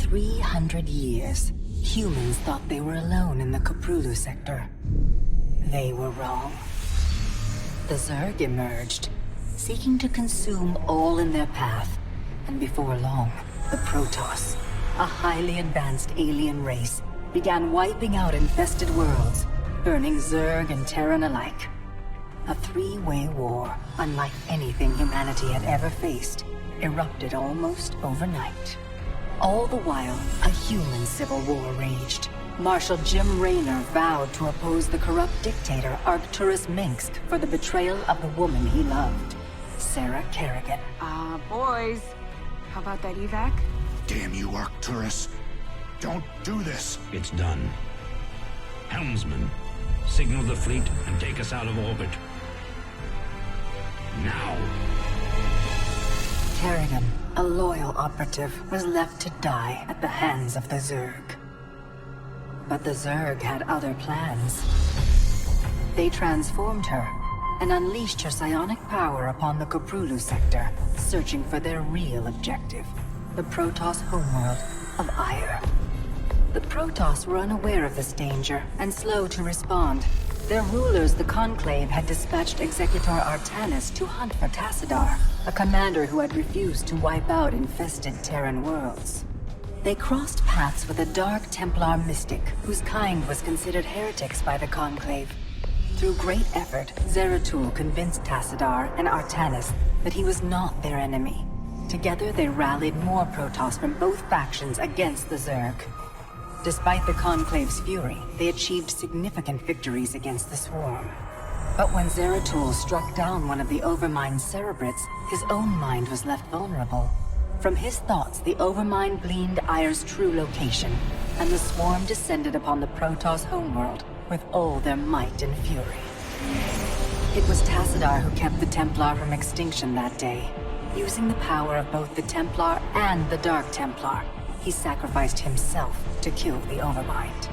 300 years, humans thought they were alone in the Koprulu sector. They were wrong. The Zerg emerged, seeking to consume all in their path, and before long, the Protoss, a highly advanced alien race, began wiping out infested worlds, burning Zerg and Terran alike. A three-way war, unlike anything humanity had ever faced, erupted almost overnight. All the while, a human civil war raged. Marshal Jim Rayoner vowed to oppose the corrupt dictator Arcturus Mengsk for the betrayal of the woman he loved, Sarah Kerrigan. Boys, how about that evac? Damn you, Arcturus. Don't do this. It's done. Helmsman, signal the fleet and take us out of orbit. Now! Kerrigan, a loyal operative, was left to die at the hands of the Zerg. But the Zerg had other plans. They transformed her and unleashed her psionic power upon the Koprulu sector, searching for their real objective, the Protoss homeworld of Ire. The Protoss were unaware of this danger and slow to respond. Their rulers, the Conclave, had dispatched Executor Artanis to hunt for Tassadar, a commander who had refused to wipe out infested Terran worlds. They crossed paths with a Dark Templar mystic, whose kind was considered heretics by the Conclave. Through great effort, Zeratul convinced Tassadar and Artanis that he was not their enemy. Together they rallied more Protoss from both factions against the Zerg. Despite the Conclave's fury, they achieved significant victories against the Swarm. But when Zeratul struck down one of the Overmind's Cerebrits, his own mind was left vulnerable. From his thoughts, the Overmind gleaned Ire's true location, and the Swarm descended upon the Protoss homeworld with all their might and fury. It was Tassadar who kept the Templar from extinction that day. Using the power of both the Templar and the Dark Templar, he sacrificed himself to kill the Overmind.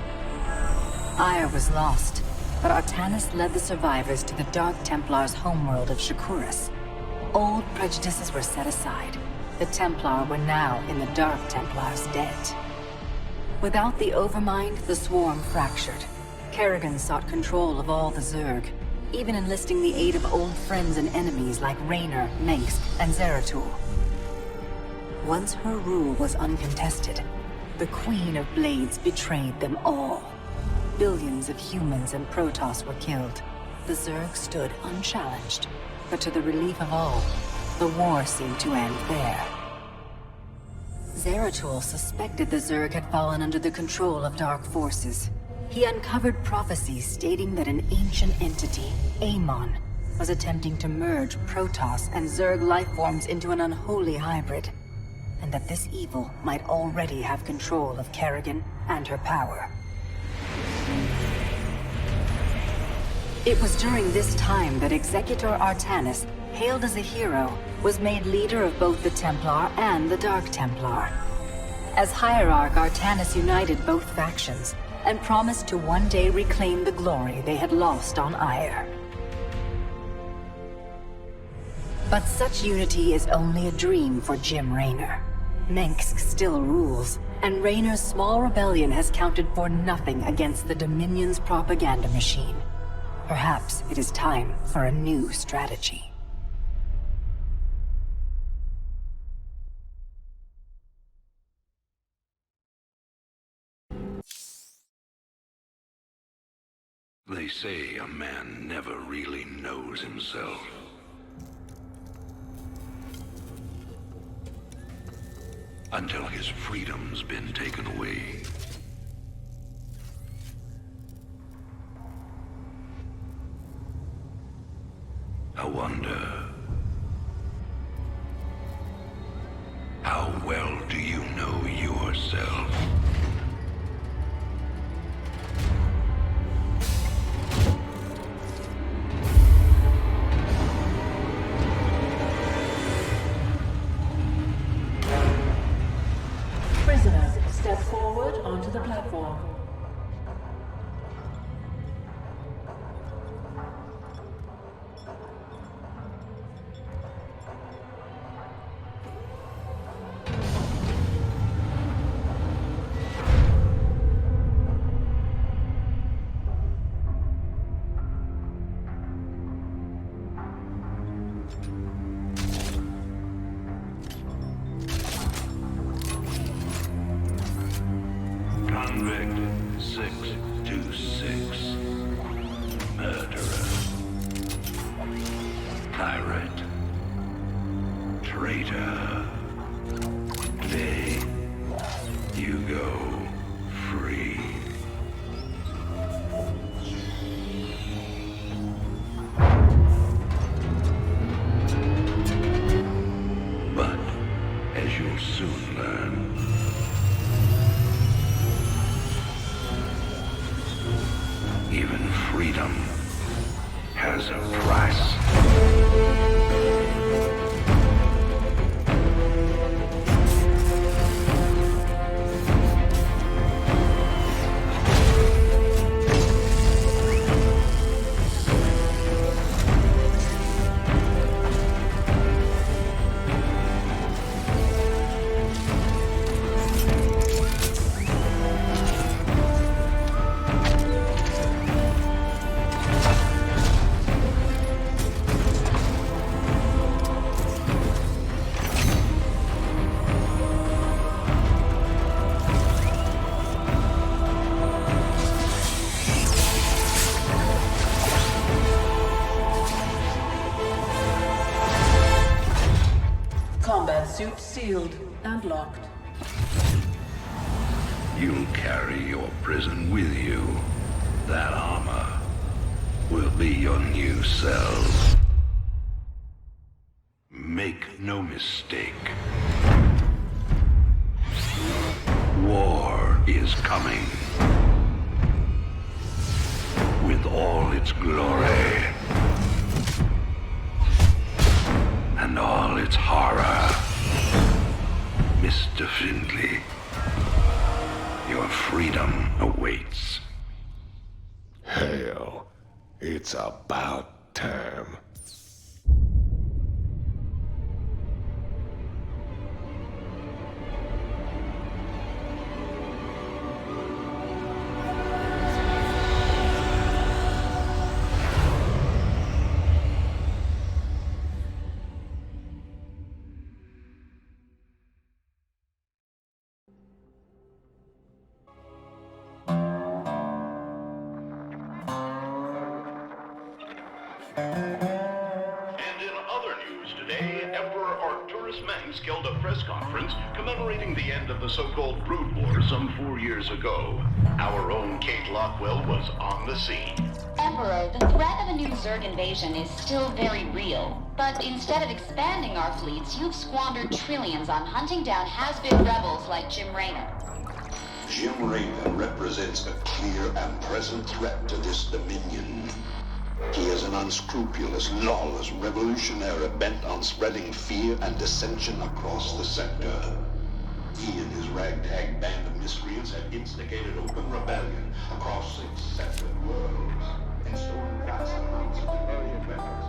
Ire was lost, but Artanis led the survivors to the Dark Templar's homeworld of Shakuras. Old prejudices were set aside. The Templar were now in the Dark Templar's debt. Without the Overmind, the Swarm fractured. Kerrigan sought control of all the Zerg, even enlisting the aid of old friends and enemies like Rayoner, Mengsk, and Zeratul. Once her rule was uncontested, the Queen of Blades betrayed them all. Billions of humans and Protoss were killed. The Zerg stood unchallenged, but to the relief of all, the war seemed to end there. Zeratul suspected the Zerg had fallen under the control of dark forces. He uncovered prophecies stating that an ancient entity, Amon, was attempting to merge Protoss and Zerg lifeforms into an unholy hybrid, and that this evil might already have control of Kerrigan and her power. It was during this time that Executor Artanis, hailed as a hero, was made leader of both the Templar and the Dark Templar. As Hierarch, Artanis united both factions, and promised to one day reclaim the glory they had lost on Ire. But such unity is only a dream for Jim Rayoner. Mengsk still rules, and Raynor's small rebellion has counted for nothing against the Dominion's propaganda machine. Perhaps it is time for a new strategy. They say a man never really knows himself. Until his freedom's been taken away. I wonder, how well do you know yourself? Prisoners, step forward onto the platform. as you'll soon learn. Even freedom has a price. Combat suit sealed and locked. You'll carry your prison with you. That armor will be your new cell. Make no mistake. War is coming. With all its glory. And all its horror. Mr. Findley, your freedom awaits. Hell, it's about time. And in other news today, Emperor Mengsk held a press conference commemorating the end of the so-called Brood War some 4 years ago. Our own Kate Lockwell was on the scene. Emperor, the threat of a new Zerg invasion is still very real. But instead of expanding our fleets, you've squandered trillions on hunting down has-been rebels like Jim Rayoner. Jim Rayoner represents a clear and present threat to this Dominion. He is an unscrupulous, lawless revolutionary bent on spreading fear and dissension across the sector. He and his ragtag band of miscreants have instigated open rebellion across 6 separate worlds and stolen vast amounts of Dominion weapons.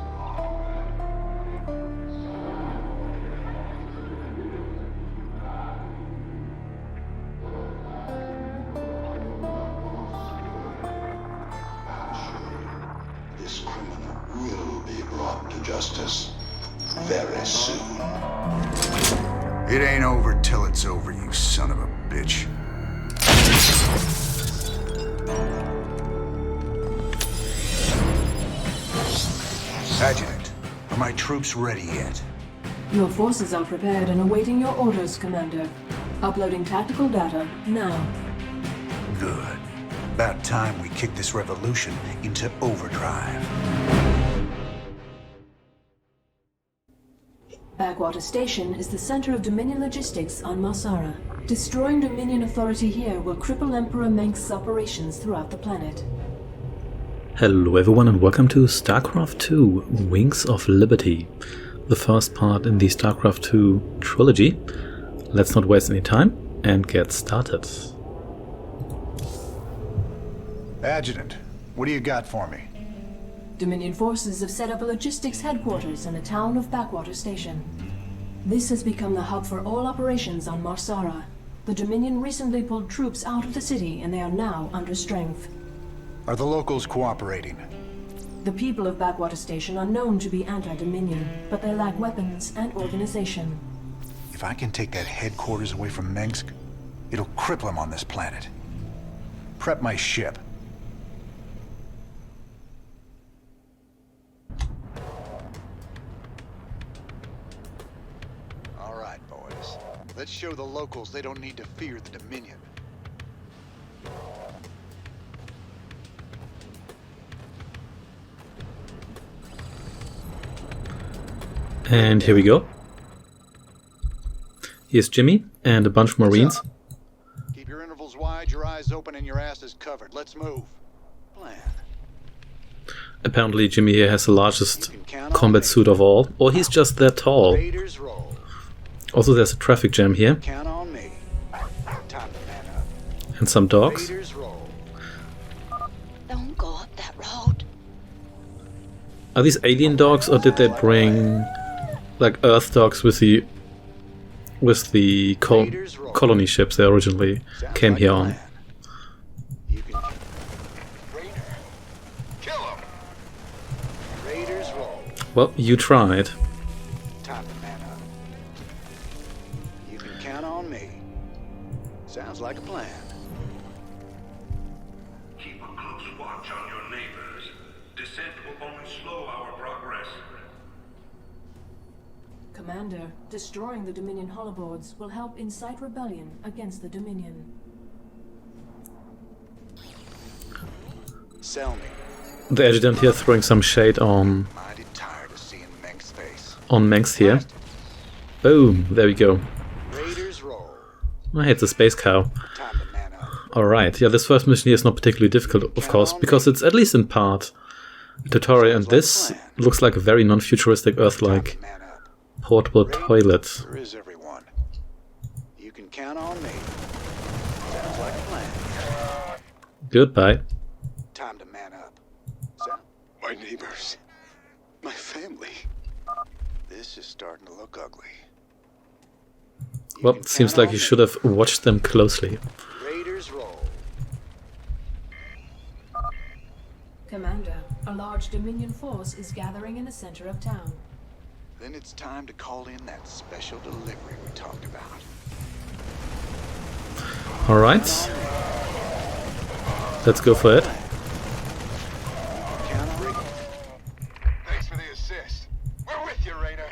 This criminal will be brought to justice very soon. It ain't over till it's over, you son of a bitch. Adjutant, are my troops ready yet? Your forces are prepared and awaiting your orders, Commander. Uploading tactical data now. Good. About time we kick this revolution into overdrive. Backwater Station is the center of Dominion logistics on Marsara. Destroying Dominion authority here will cripple Emperor Mengsk's operations throughout the planet. Hello everyone and welcome to StarCraft II Wings of Liberty, the first part in the StarCraft II trilogy. Let's not waste any time and get started. Adjutant, what do you got for me? Dominion forces have set up a logistics headquarters in the town of Backwater Station. This has become the hub for all operations on Marsara. The Dominion recently pulled troops out of the city and they are now under strength. Are the locals cooperating? The people of Backwater Station are known to be anti-Dominion, but they lack weapons and organization. If I can take that headquarters away from Mengsk, it'll cripple him on this planet. Prep my ship. All right, boys. Let's show the locals they don't need to fear the Dominion. And here we go. Here's Jimmy and a bunch of Marines. Keep your intervals wide, your eyes open, and your asses covered. Let's move. Plan. Apparently Jimmy here has the largest combat suit of all, or he's just that tall. Raiders roll. Also there's a traffic jam here, Count on me. Time to man up. and some dogs. Raiders roll. Don't go up that road. Are these alien dogs, or did they bring like Earth dogs with the colony ships they originally came here on? You can kill him. Raiders roll. Well, you tried. Time to man up. You can count on me. Sounds like a plan. Keep a close watch on your neighbors. Descent will only slow our progress. Commander, destroying the Dominion holoboards will help incite rebellion against the Dominion. Sell me. The adjutant here throwing some shade on Mighty tired of seeing Mengsk's face. Mengsk here. Boom, there we go. Raiders roll. I hate the space cow. Time to man up. Alright, yeah, this first mission here is not particularly difficult, of course, because it's at least in part a tutorial, and this looks like a very non-futuristic Earth-like Man up. portable toilet. Where is everyone? You can count on me. Sounds like a plan. Goodbye. Time to man up. My neighbors. My family. This is starting to look ugly. Well, it seems like you should have watched them closely. Raiders roll. Commander, a large Dominion force is gathering in the center of town. Then it's time to call in that special delivery we talked about. Alright. Let's go for it. Count on me. Thanks for the assist. We're with you, Raider.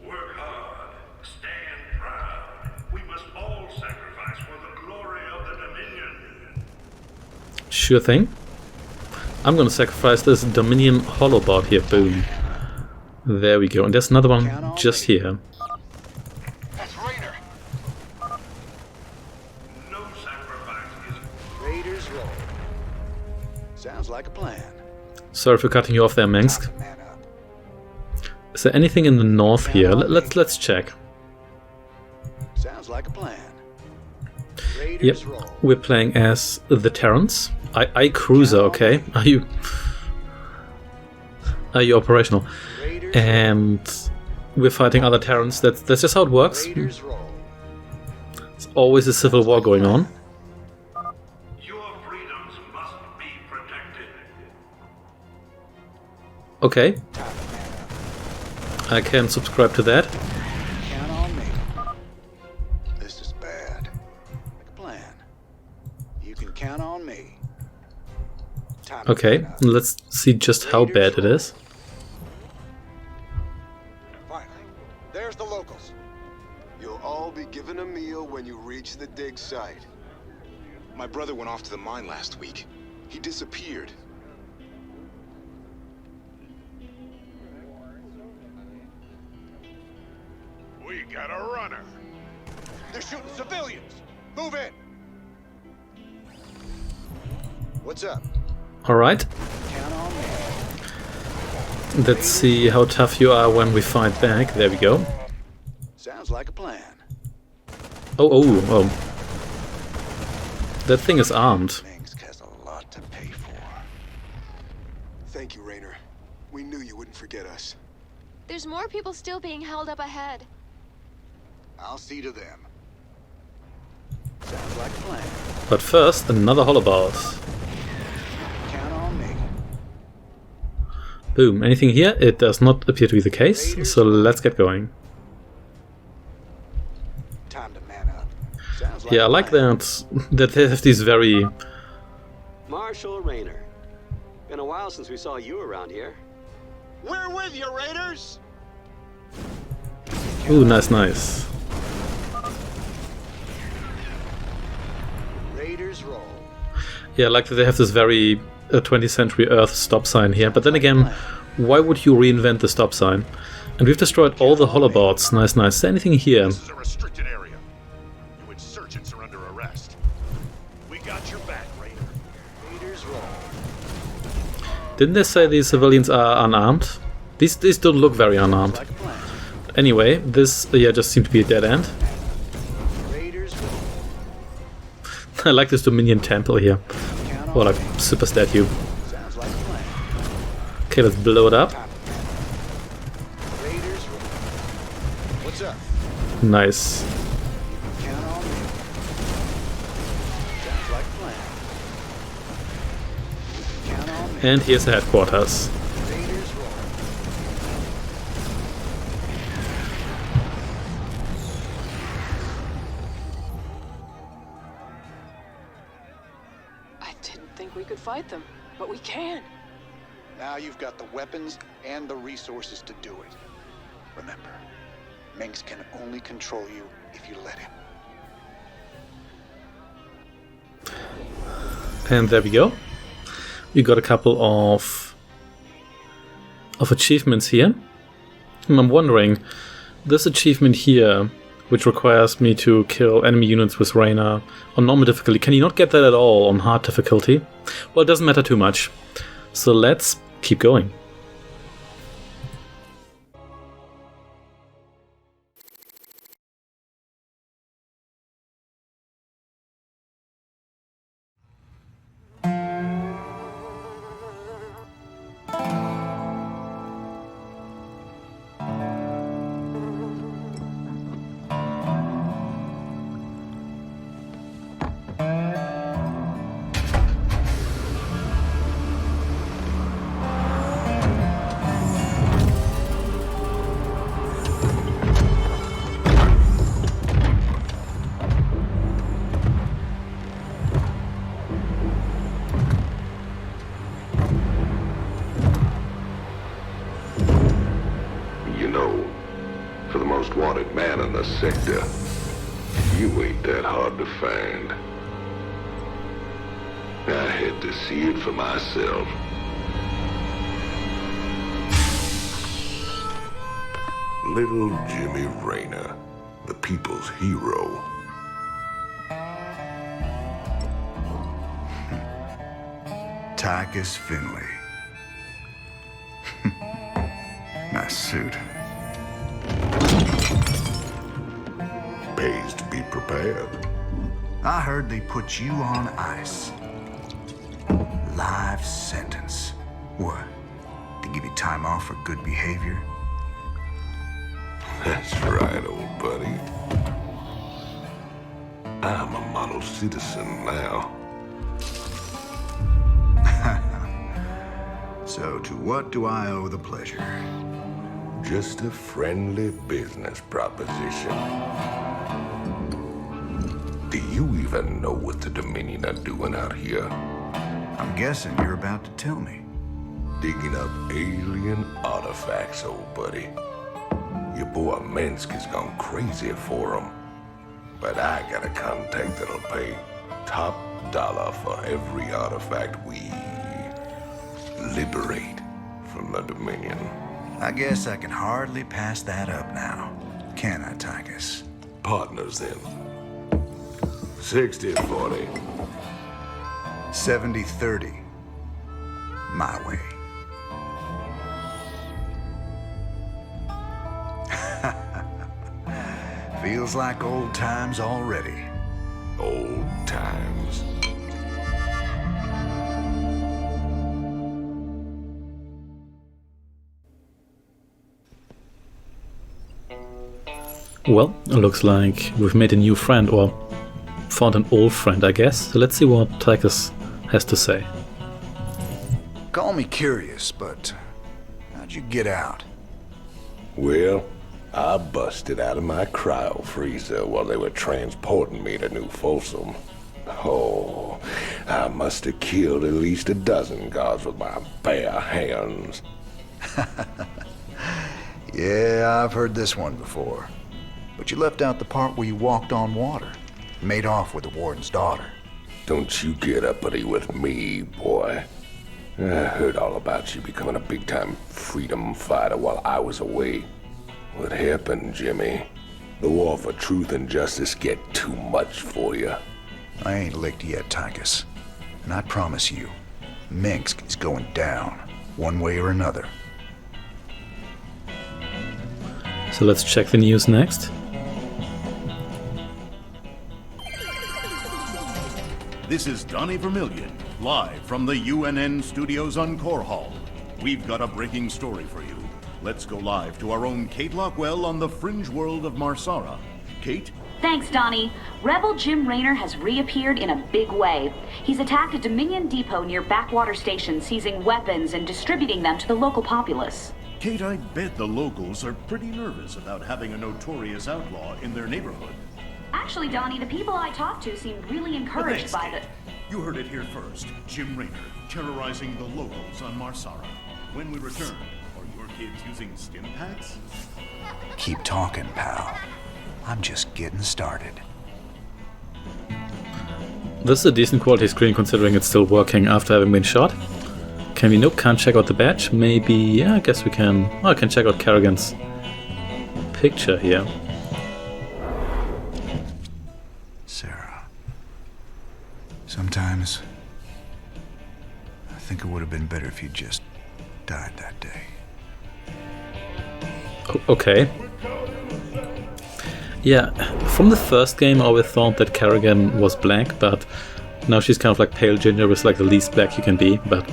Work hard. Stand proud. We must all sacrifice for the glory of the Dominion. Sure thing. I'm gonna sacrifice this Dominion holobot here. Boom. There we go. And there's another one just here. That's Raider. No sacrifice is Raiders roll. Sounds like a plan. Sorry for cutting you off there, Mengsk. Man up. Is there anything in the north here? Let's check. Sounds like a plan. Yep, Raiders roll. we're playing as the Terrans. I cruiser, okay? Are you operational? And we're fighting other Terrans. That's just how it works. Raiders roll. There's always a civil war going on. your freedoms must be protected. Okay. I can subscribe to that. Count on me. This is bad. Make a plan. You can count on me. Time to Okay, man up. let's see just how bad it is. Finally, there's the locals. You'll all be given a meal when you reach the dig site. My brother went off to the mine last week. He disappeared. We got a runner. They're shooting civilians. Move in. What's up? Alright, Count on me. let's see how tough you are when we fight back. There we go. Sounds like a plan. Oh. That thing is armed. Mengsk has a lot to pay for. Thank you, Raynor. We knew you wouldn't forget us. There's more people still being held up ahead. I'll see to them. Sounds like a plan. But first, another holobot. Count on me. Boom. Anything here? It does not appear to be the case, so let's get going. Time to man up. Sounds like Yeah, I a like plan. that they have these very... Marshal Raynor. Been a while since we saw you around here. We're with you, Raiders! Ooh, nice. Raiders roll. Yeah, I like that they have this very 20th century Earth stop sign here, but then again, why would you reinvent the stop sign? And we've destroyed all the holobots. Nice, nice. Is there anything here? This is a restricted area. You insurgents are under arrest. We got your back, Raider. Raiders roll. Didn't they say these civilians are unarmed? These don't look very unarmed. Anyway, this just seemed to be a dead end. I like this Dominion temple here. Or like super statue. Okay, let's blow it up. What's up? Nice. Count on me. Sounds like a plan. Count on me. And here's the headquarters. Raiders roll. I didn't think we could fight them, but we can. Now you've got the weapons and the resources to do it. Remember, Mengsk can only control you if you let him. And there we go. We got a couple of achievements here. I'm wondering, this achievement here, which requires me to kill enemy units with Rayoner on normal difficulty, can you not get that at all on hard difficulty? Well, it doesn't matter too much. So let's keep going. Wanted man in the sector. You ain't that hard to find. I had to see it for myself. Little Jimmy Rayoner, the people's hero. Tychus Finley. Nice suit. Pays to be prepared. I heard they put you on ice. Life sentence. What? To give you time off for good behavior? That's right, old buddy. I'm a model citizen now. So to what do I owe the pleasure? Just a friendly business proposition. Do you even know what the Dominion are doing out here? I'm guessing you're about to tell me. Digging up alien artifacts, old buddy. Your boy Mengsk has gone crazy for them. But I got a contact that'll pay top dollar for every artifact we liberate from the Dominion. I guess I can hardly pass that up now. Can I, Tychus? Partners then. 60-40. 70-30. My way. Feels like old times already. Old times. Well, it looks like we've made a new friend, or found an old friend, I guess. So let's see what Tychus has to say. Call me curious, but how'd you get out? Well, I busted out of my cryo freezer while they were transporting me to New Folsom. Oh, I must have killed at least a dozen guards with my bare hands. Yeah, I've heard this one before. But you left out the part where you walked on water. Made off with the warden's daughter. Don't you get uppity with me, boy. I heard all about you becoming a big-time freedom fighter while I was away. What happened, Jimmy? The war for truth and justice get too much for you. I ain't licked yet, Tychus. And I promise you, Mengsk is going down, one way or another. So let's check the news next. This is Donnie Vermillion, live from the UNN studios on Core Hall. We've got a breaking story for you. Let's go live to our own Kate Lockwell on the fringe world of Marsara. Kate? Thanks, Donnie. Rebel Jim Rayoner has reappeared in a big way. He's attacked a Dominion depot near Backwater Station, seizing weapons and distributing them to the local populace. Kate, I bet the locals are pretty nervous about having a notorious outlaw in their neighborhood. Actually, Donnie, the people I talked to seemed really encouraged by the... You heard it here first. Jim Rayoner, terrorizing the locals on Marsara. When we return, are your kids using stim packs? Keep talking, pal. I'm just getting started. This is a decent quality screen considering it's still working after having been shot. Can we? Nope, can't check out the badge. Maybe, yeah, I guess we can. Oh, I can check out Kerrigan's picture here. Sarah. Sometimes I think it would have been better if you just died that day. Okay. Yeah, from the first game I always thought that Kerrigan was black, but now she's kind of like pale ginger with like the least black you can be, but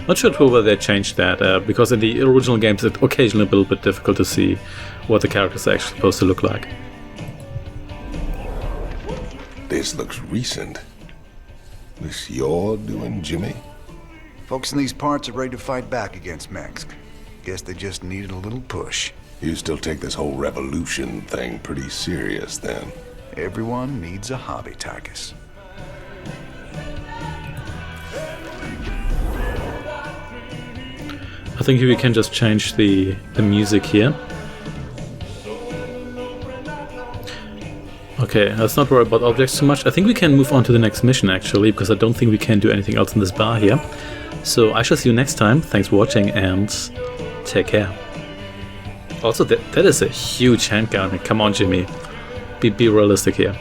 not sure whether they changed that, because in the original games it's occasionally a little bit difficult to see what the characters are actually supposed to look like. This looks recent. This you're doing, Jimmy? Folks in these parts are ready to fight back against Mengsk. Guess they just needed a little push. You still take this whole revolution thing pretty serious, then? Everyone needs a hobby, Tychus. I think we can just change the music here. Okay, let's not worry about objects too much. I think we can move on to the next mission actually, because I don't think we can do anything else in this bar here. So I shall see you next time. Thanks for watching and take care. Also, that is a huge handgun. Come on, Jimmy. Be realistic here.